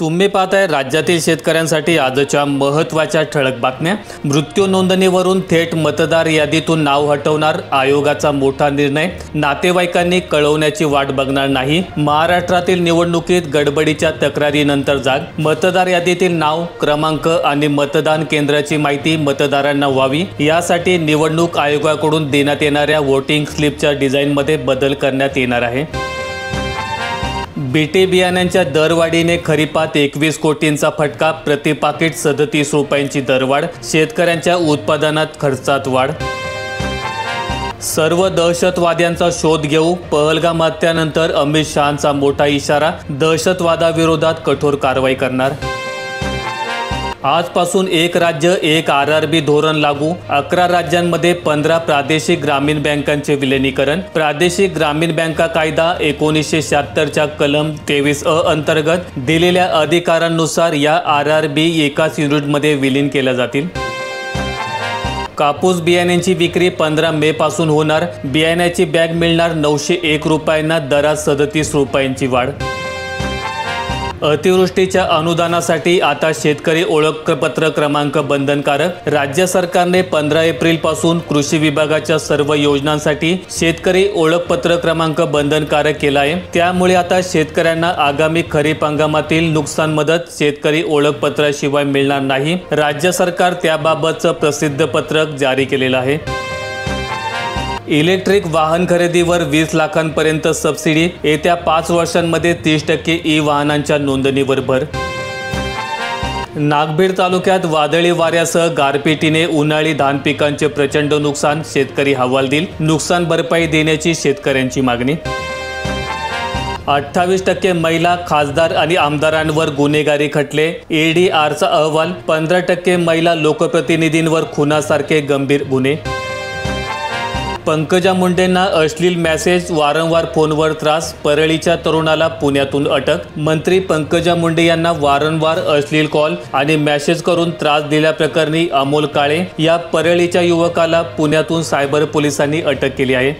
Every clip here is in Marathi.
तुम्ही पाहताय राज्यातील शेतकऱ्यांसाठी आजच्या महत्त्वाच्या ठळक बातम्या। मृत्यू नोंदणीवरून थेट मतदार यादीतून नाव हटवणार, आयोगाचा मोठा निर्णय, नातेवाईकांनी कळवण्याची वाट बघणार नाही। महाराष्ट्रातील निवडणुकीत गडबडीच्या तक्रारीनंतर जाग, मतदार यादीतील नाव, क्रमांक आणि मतदान केंद्राची माहिती मतदारांना व्हावी यासाठी निवडणूक आयोगाकडून देण्यात येणाऱ्या वोटिंग स्लिपच्या डिझाईनमध्ये बदल करण्यात येणार आहे। बीटी बियाण्यांच्या दरवाढीने खरीपात 21 कोटींचा फटका, प्रति पाकिट 37 रुपयांची दरवाढ, शेतकऱ्यांच्या उत्पादनात खर्चात वाढ। सर्व दहशतवाद्यांचा शोध घेऊ, पहलगाम हत्यानंतर अमित शहांचा मोठा इशारा, दहशतवादाविरोधात कठोर कारवाई करणार। आजपासून एक राज्य एक आरआरबी धोरण लागू, 11 राज्यांमध्ये 15 प्रादेशिक ग्रामीण बँकांचे विलिनीकरण। प्रादेशिक ग्रामीण बँका कायदा 1976च्या कलम 23A अंतर्गत दिलेल्या अधिकारांनुसार या आरआरबी एकाच युनिटमध्ये विलीन केल्या जातील। कापूस बियाण्यांची विक्री 15 मे पासून होणार, बियाण्याची बॅग मिळणार 901 रुपयांना, दरात 37 रुपयांची वाढ। अतिवृष्टीच्या अनुदानासाठी आता शेतकरी ओळखपत्र क्रमांक बंधनकारक, राज्य सरकारने 15 एप्रिलपासून कृषी विभागाच्या सर्व योजनांसाठी शेतकरी ओळखपत्र क्रमांक बंधनकारक केला आहे। त्यामुळे आता शेतकऱ्यांना आगामी खरीप हंगामातील नुकसान मदत शेतकरी ओळखपत्राशिवाय मिळणार नाही। राज्य सरकार त्याबाबतचं प्रसिद्ध पत्रक जारी केलेलं आहे। इलेक्ट्रिक वाहन खरेदीवर 20 लाखांपर्यंत सबसिडी, येत्या 5 वर्षांमध्ये 30% ई वाहनांच्या नोंदणीवर भर। नागभीड तालुक्यात वादळी वाऱ्यासह गारपिटीने उन्हाळी धान पिकांचे प्रचंड नुकसान, शेतकरी हवालदिल, नुकसान भरपाई देण्याची शेतकऱ्यांची मागणी। 28% महिला खासदार आणि आमदारांवर गुन्हेगारी खटले, ADRचा अहवाल, 15% महिला लोकप्रतिनिधींवर खुनासारखे गंभीर गुन्हे। पंकजा मुंडेंना अश्लील मेसेज, वारंवार फोनवर त्रास, परळीच्या तरुणाला पुण्यातून अटक। मंत्री पंकजा मुंडे यांना वारंवार अश्लील कॉल आणि मेसेज करून त्रास दिल्याप्रकरणी अमोल काळे या परळीच्या युवकाला पुण्यातून सायबर पोलिसांनी अटक केली आहे।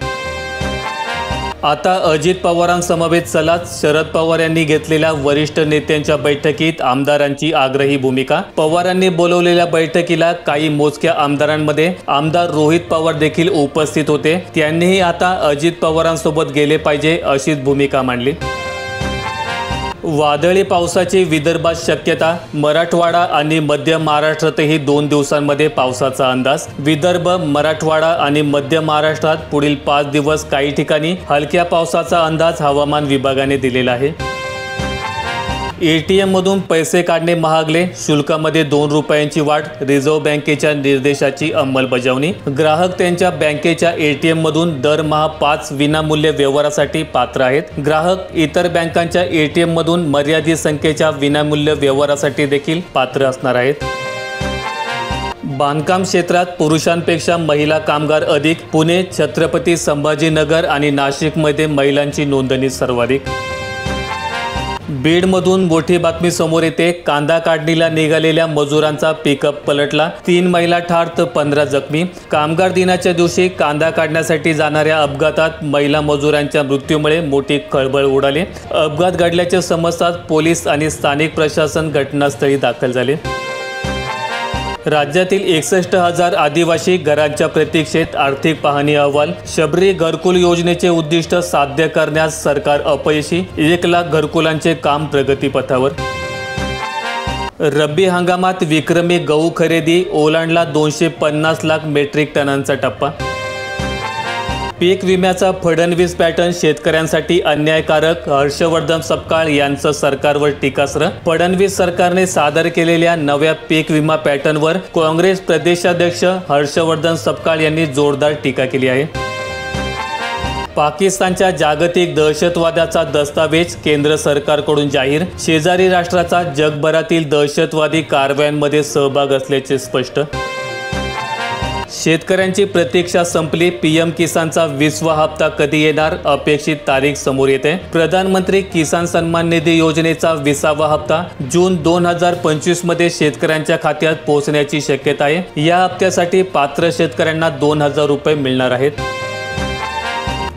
आता अजित पवारांसमवेत चलाच, शरद पवार यांनी घेतलेल्या वरिष्ठ नेत्यांच्या बैठकीत आमदारांची आग्रही भूमिका। पवारांनी बोलवलेल्या बैठकीला काही मोजक्या आमदारांमध्ये आमदार रोहित पवार देखील उपस्थित होते। त्यांनीही आता अजित पवारांसोबत गेले पाहिजे अशीच भूमिका मांडली। वादळी पावसाची विदर्भात शक्यता, मराठवाडा आणि मध्य महाराष्ट्रातही 2 दिवसांमध्ये पावसाचा अंदाज। विदर्भ, मराठवाडा आणि मध्य महाराष्ट्रात पुढील 5 दिवस काही ठिकाणी हलक्या पावसाचा अंदाज हवामान विभागाने दिलेला आहे। ATM मधून पैसे काढणे महागले, शुल्कामध्ये 2 रुपयांची वाढ, रिझर्व्ह बँकेच्या निर्देशाची अंमलबजावणी। ग्राहक त्यांच्या बँकेच्या ATM मधून दरमहा 5 विनामूल्य व्यवहारासाठी पात्र आहेत। ग्राहक इतर बँकांच्या ATM मधून मर्यादित संख्येच्या विनामूल्य व्यवहारासाठी देखील पात्र असणार आहेत। बांधकाम क्षेत्रात पुरुषांपेक्षा महिला कामगार अधिक, पुणे, छत्रपती संभाजीनगर आणि नाशिकमध्ये महिलांची नोंदणी सर्वाधिक। बीडमधून मोठी बातमी समोर येते, कांदा काढणीला निघालेल्या मजुरांचा पिकअप पलटला, 3 महिला ठार तर 15 जखमी। कामगार दिनाच्या दिवशी कांदा काढण्यासाठी जाणाऱ्या अपघातात महिला मजुरांच्या मृत्यूमुळे मोठी खळबळ उडाली। अपघात घडल्याचे समजताच पोलीस आणि स्थानिक प्रशासन घटनास्थळी दाखल झाले। राज्यातील 61,000 आदिवासी घरांच्या प्रतीक्षेत, आर्थिक पाहणी अहवाल, शबरी घरकुल योजनेचे उद्दिष्ट साध्य करण्यास सरकार अपयशी, 1 लाख घरकुलांचे काम प्रगतीपथावर। रब्बी हंगामात विक्रमी गहू खरेदी, ओलांडला 250 लाख मेट्रिक टनांचा टप्पा। पीक विम्याचा फडणवीस पॅटर्न शेतकऱ्यांसाठी अन्यायकारक, हर्षवर्धन सपकाळ यांचं सरकारवर टीकास्त्र। फडणवीस सरकारने सादर केलेल्या नव्या पीक विमा पॅटर्नवर काँग्रेस प्रदेशाध्यक्ष हर्षवर्धन सपकाळ यांनी जोरदार टीका केली आहे। पाकिस्तानच्या जागतिक दहशतवादाचा दस्तावेज केंद्र सरकारकडून जाहीर, शेजारी राष्ट्राचा जगभरातील दहशतवादी कारवायांमध्ये सहभाग असल्याचे स्पष्ट। शेतकऱ्यांची प्रतीक्षा संपली, PM किसानचा 20वा हप्ता कधी येणार, अपेक्षित तारीख समोर येते। प्रधानमंत्री किसान सन्मान निधी योजनेचा 20वा हप्ता जून 2025 मध्ये शेतकऱ्यांच्या खात्यात पोहोचण्याची शक्यता आहे। या हप्त्यासाठी पात्र शेतकऱ्यांना 2000 रुपये मिळणार आहेत।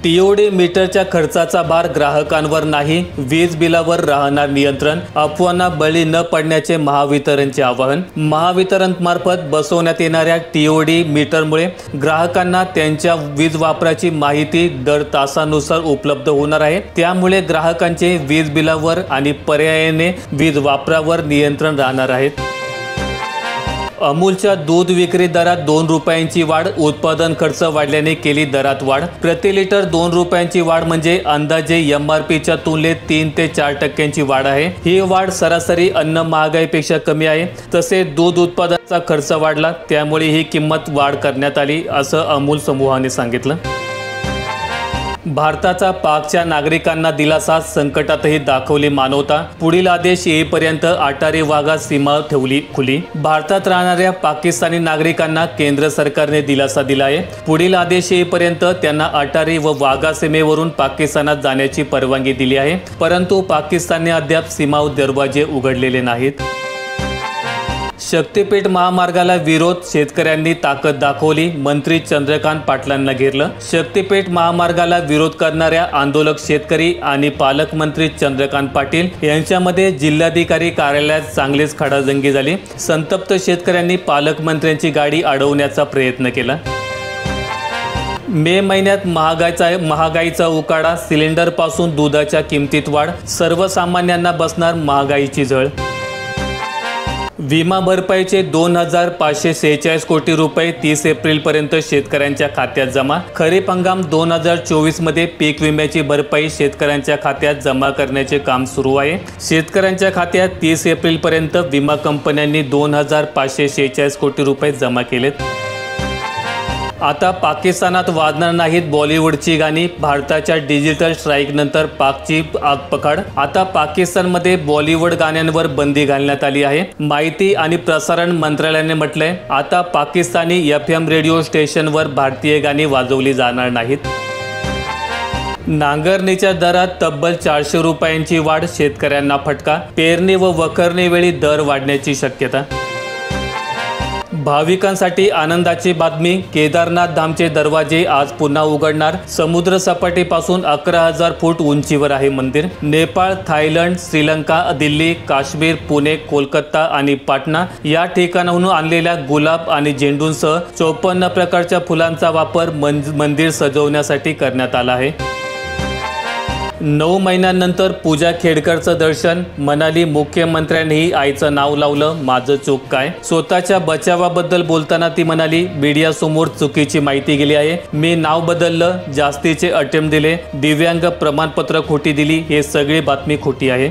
टीओडी मीटरच्या खर्चाचा भार ग्राहकांवर नाही, वीज बिलावर राहणार नियंत्रण. अफवांना बळी न पडण्याचे महावितरणचे आवाहन. महावितरण मार्फत बसवण्यात येणाऱ्या टीओडी मीटरमुळे ग्राहकांना त्यांच्या वीज वापराची माहिती दर तासानुसार उपलब्ध होणार आहे. त्यामुळे ग्राहकांचे वीज बिलावर आणि पर्यायाने वीज वापरावर नियंत्रण राहणार आहे. अमूलच्या दूध विक्री दरात 2 रुपयांची वाढ. उत्पादन खर्च वाढल्याने केली दरात वाढ. प्रति लिटर 2 रुपयांची वाढ म्हणजे अंदाजे MRPच्या तुलनेत 3 ते 4% वाढ आहे. ही वाढ सरासरी अन्न महागाईपेक्षा कमी आहे. तसेच दूध उत्पादनाचा खर्च वाढला, त्यामुळे ही किंमत वाढ करण्यात आली, असं अमूल समूहाने सांगितलं. भारताचा पाकच्या नागरिकांना दिलासा. संकटातही दाखवली मानवता. पुढील आदेश येईपर्यंत अटारी वाघा सीमा ठेवली खुली. भारतात राहणाऱ्या पाकिस्तानी नागरिकांना केंद्र सरकारने दिलासा दिला आहे. पुढील आदेश येईपर्यंत त्यांना अटारी व वाघा सीमेवरून पाकिस्तानात जाण्याची परवानगी दिली आहे. परंतु पाकिस्तानने अद्याप सीमा दरवाजे उघडलेले नाहीत. शक्तीपीठ महामार्गाला विरोध. शेतकऱ्यांनी ताकद दाखवली. मंत्री चंद्रकांत पाटलांना घेरलं. शक्तीपीठ महामार्गाला विरोध करणाऱ्या आंदोलक शेतकरी आणि पालकमंत्री चंद्रकांत पाटील यांच्यामध्ये जिल्हाधिकारी कार्यालयात चांगलीच खडाजंगी झाली. संतप्त शेतकऱ्यांनी पालकमंत्र्यांची गाडी अडवण्याचा प्रयत्न केला. मे महिन्यात महागाईचा उकाडा. सिलेंडरपासून दुधाच्या किमतीत वाढ. सर्वसामान्यांना बसणार महागाईची झळ. विमा भरपाईचे 2,546 कोटी रुपये 30 एप्रिलपर्यंत शेतकऱ्यांच्या खात्यात जमा. खरीप हंगाम 2024 मध्ये पीक विम्याची भरपाई शेतकऱ्यांच्या खात्यात जमा करण्याचे काम सुरू आहे. शेतकऱ्यांच्या खात्यात 30 एप्रिलपर्यंत विमा कंपन्यांनी 2,546 कोटी रुपये जमा केलेत. आता पाकिस्तानात वाजणार नाहीत बॉलिवूडची गाणी. भारताच्या डिजिटल स्ट्राईकनंतर पाकची आगपखाड. आता पाकिस्तानमध्ये बॉलिवूड गाण्यांवर बंदी घालण्यात आली आहे. माहिती आणि प्रसारण मंत्रालयाने म्हटलंय, आता पाकिस्तानी FM रेडिओ स्टेशनवर भारतीय गाणी वाजवली जाणार नाहीत. नांगरणीच्या दरात तब्बल 400 रुपयांची वाढ. शेतकऱ्यांना फटका. पेरणी व वखरणीवेळी दर वाढण्याची शक्यता. भाविकांसाठी आनंदाची बातमी. केदारनाथ धामचे दरवाजे आज पुन्हा उघडणार. समुद्र सपाटीपासून 11,000 फूट उंचीवर आहे मंदिर. नेपाळ, थायलंड, श्रीलंका, दिल्ली, काश्मीर, पुणे, कोलकाता आणि पाटणा या ठिकाणाहून आणलेल्या गुलाब आणि झेंडूंसह 54 प्रकारच्या फुलांचा वापर मंदिर सजवण्यासाठी करण्यात आला आहे. 9 महिन्यांनंतर पूजा खेडकरचं दर्शन. म्हणाली, मुख्यमंत्र्यांनीही आईचं नाव लावलं, माझं चूक काय. स्वतःच्या बचावाबद्दल बोलताना ती म्हणाली, मीडियासमोर चुकीची माहिती गेली आहे. मी नाव बदललं, जास्तीचे अटेम्प्ट दिले, दिव्यांग प्रमाणपत्र खोटी दिली. हे सगळी बातमी खोटी आहे.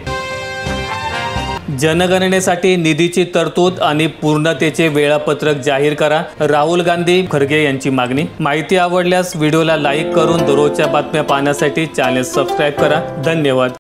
जनगणनेसाठी निधीची तरतूद आणि पूर्णतेचे वेळापत्रक जाहीर करा. राहुल गांधी खरगे यांची मागणी. माहिती आवडल्यास व्हिडिओला लाईक करून दररोजच्या बातम्या पाहण्यासाठी चॅनल सबस्क्राईब करा. धन्यवाद.